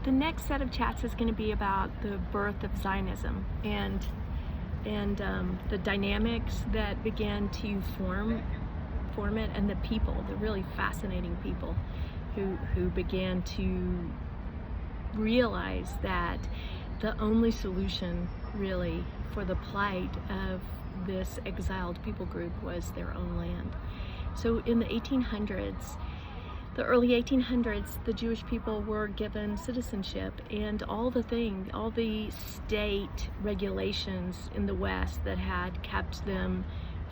the next set of chats is going to be about the birth of Zionism and the dynamics that began to form it, and the people, the really fascinating people who began to realize that the only solution really for the plight of this exiled people group was their own land. So in the 1800s, the early 1800s, the Jewish people were given citizenship, and all the state regulations in the West that had kept them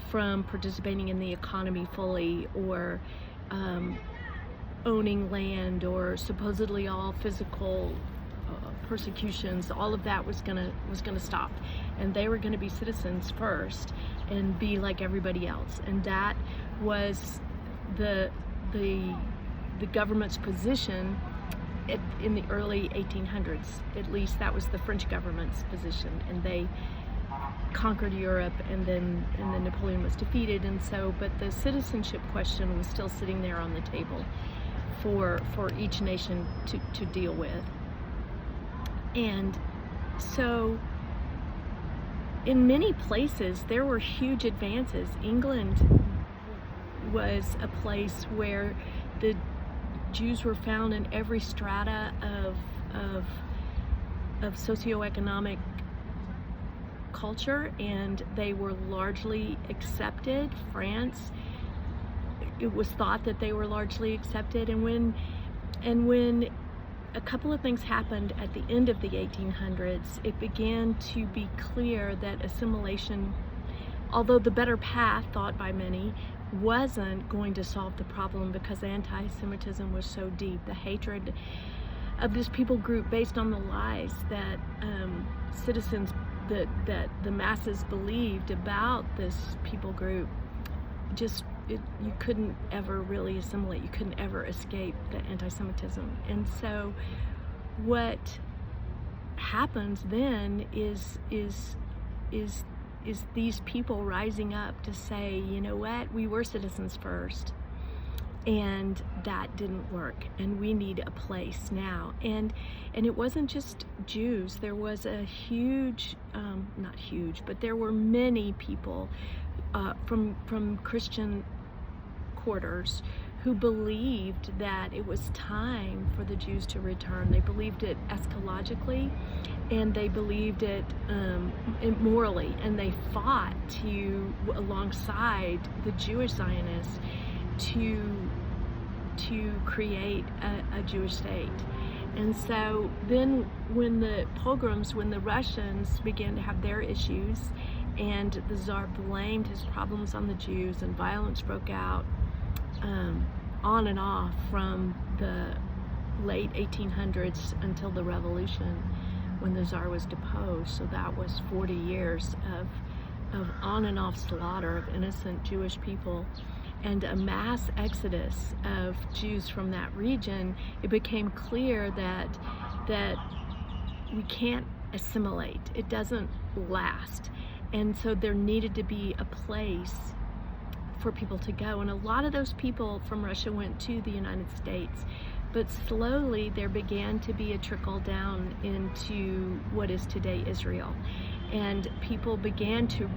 from participating in the economy fully, or owning land, or supposedly all physical persecutions, all of that was gonna stop, and they were gonna be citizens first and be like everybody else. And that was the government's position in the early 1800s. At least that was the French government's position, and they conquered Europe, and then Napoleon was defeated, and so, but the citizenship question was still sitting there on the table for each nation to deal with. And so in many places there were huge advances. England was a place where the Jews were found in every strata of socioeconomic culture, and they were largely accepted. France, it was thought that they were largely accepted, and when a couple of things happened at the end of the 1800s, it began to be clear that assimilation, although the better path thought by many, wasn't going to solve the problem, because anti-Semitism was so deep. The hatred of this people group based on the lies that that the masses believed about this people group, you couldn't ever really assimilate. You couldn't ever escape the anti-Semitism. And so what happens then is these people rising up to say, you know what, we were citizens first, and that didn't work, and we need a place now. And it wasn't just Jews. There was a huge, not huge, but there were many people from Christian quarters who believed that it was time for the Jews to return. They believed it eschatologically, and they believed it morally, and they fought alongside the Jewish Zionists to create a Jewish state. And so then when the Russians began to have their issues, and the Tsar blamed his problems on the Jews, and violence broke out on and off from the late 1800s until the revolution, when the Tsar was deposed. So that was 40 years of on and off slaughter of innocent Jewish people, and a mass exodus of Jews from that region. It became clear that we can't assimilate. It doesn't last. And so there needed to be a place for people to go. And a lot of those people from Russia went to the United States. But slowly there began to be a trickle down into what is today Israel. And people began to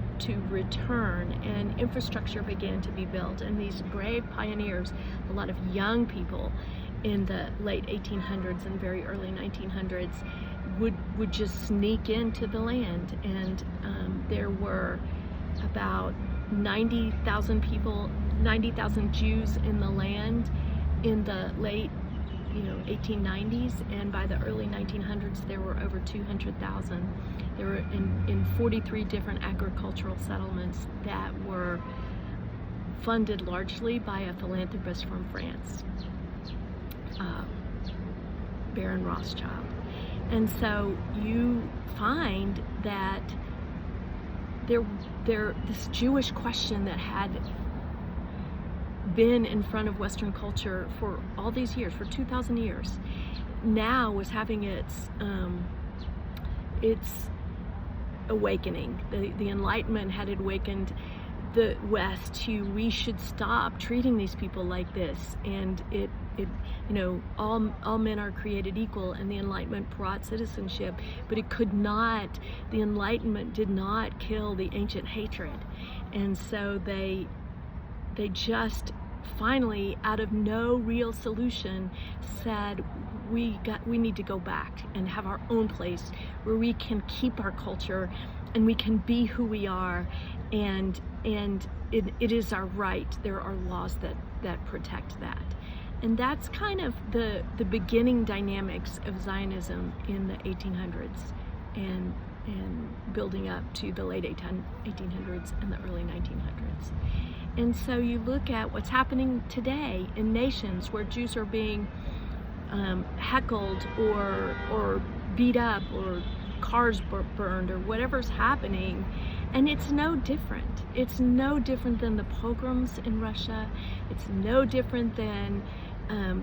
return, and infrastructure began to be built. And these brave pioneers, a lot of young people in the late 1800s and very early 1900s, would just sneak into the land. And there were about 90,000 people, 90,000 Jews in the land in the late 1890s, and by the early 1900s there were over 200,000. They were in 43 different agricultural settlements that were funded largely by a philanthropist from France, Baron Rothschild. And so you find that this Jewish question that had been in front of Western culture for all these years, for 2,000 years, now was having its awakening. The Enlightenment had awakened the West to, we should stop treating these people like this, and it all men are created equal, and the Enlightenment brought citizenship, but it could not. The Enlightenment did not kill the ancient hatred, and so they just finally, out of no real solution, said we need to go back and have our own place where we can keep our culture and we can be who we are, and it is our right. There are laws that protect that. And that's kind of the beginning dynamics of Zionism in the 1800s and building up to the late 1800s and the early 1900s. And so you look at what's happening today in nations where Jews are being heckled or beat up or cars burned or whatever's happening, and it's no different. It's no different than the pogroms in Russia. It's no different than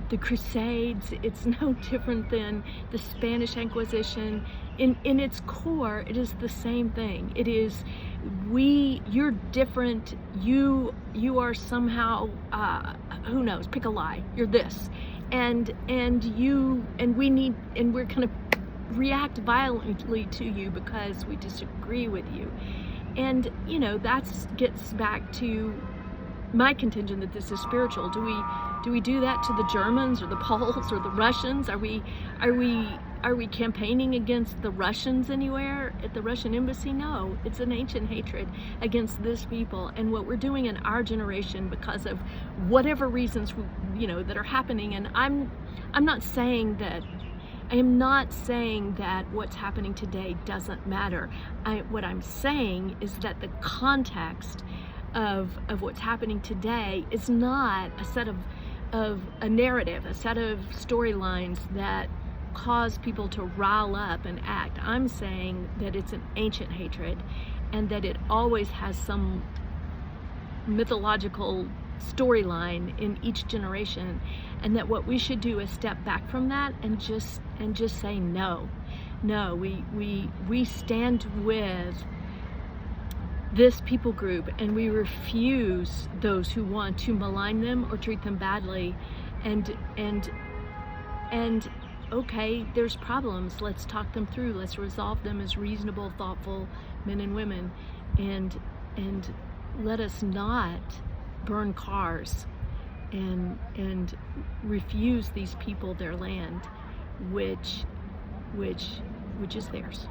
the Crusades. It's no different than the Spanish Inquisition. In its core, it is the same thing. It is you're different. You are somehow who knows? Pick a lie. You're this, and we're gonna react violently to you because we disagree with you. And that gets back to my contention that this is spiritual. Do we do that to the Germans or the Poles or the Russians? Are we campaigning against the Russians anywhere at the Russian embassy? No, it's an ancient hatred against this people. And what we're doing in our generation, because of whatever reasons that are happening, and I'm not saying that. I am not saying that what's happening today doesn't matter. What I'm saying is that the context of what's happening today is not a set of a narrative, a set of storylines that cause people to rile up and act. I'm saying that it's an ancient hatred, and that it always has some mythological storyline in each generation, and that what we should do is step back from that and just say no. We stand with this people group, and we refuse those who want to malign them or treat them badly. And okay, there's problems. Let's talk them through. Let's resolve them as reasonable, thoughtful men and women, and let us not burn cars and refuse these people their land, which is theirs.